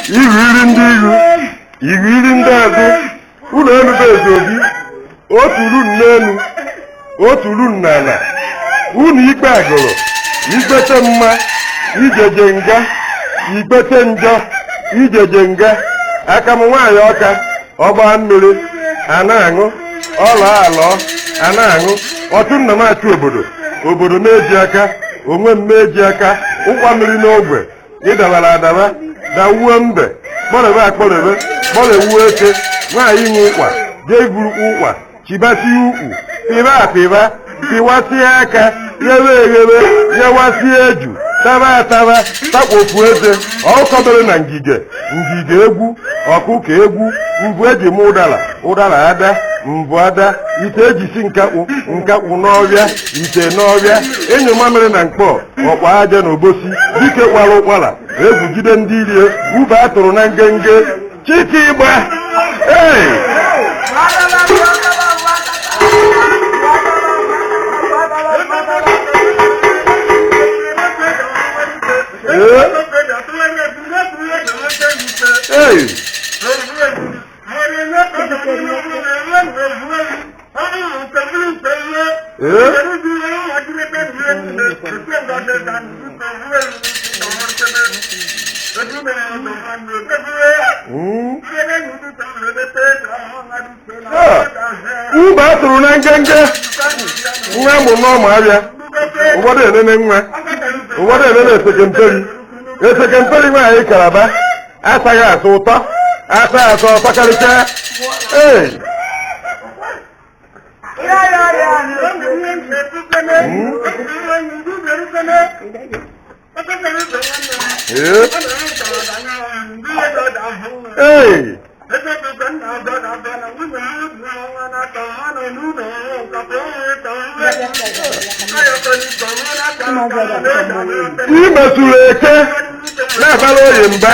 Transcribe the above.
Iri ndị iru, iri ndị azụ, unu enubezi obi, otu uru n'elu, otu uru n'ala, unu ikpe agụrụ, igbete mma, ijeje nga, igbete njọ, ijeje nga, aka m nwaanyị ọka, ọgba mmiri, a na-aṅụ, ọla alọ, a na-aṅụ, ọtụ nna m achụ obodo na-eji aka, onwe m na-eji aka, ụkwa mmiri n'ogwe, ịdabara adaba, dawuo mbe, kpọrebe akpọrebe, kpọrewuo eke, nwaanyị nwe ụkwa, jee iburu ụkwa, chibasie ukwu, pịba apịba, pịwasie aka, ghewe eghewe, ghewasie eju, taba ataba, takpofu eze, ọkọdoro na ngige egwu, ọkụkọ egwu, mbụ eji m ụdara ada, mbụ ada, ite ejisi nkakpụ n'ọbịa, ite n'ọbịa, enyo mamịrị na mkpọ, ọkwa aja na obosi, dike kwara ụkwara, egwugide ndị ilie, ube atụrụ na ngenge, chike ịgba, ube atụrụ na ngenge, nwa mụ n'ọma abịa, ụfọdụ enene nwa, ụfọdụ enene esekemperi nwaanyị karaba, asaghị asụ ụtọ, asa asọ ọtọkarịcha, ị metụrụ eke na-abara oyi mba.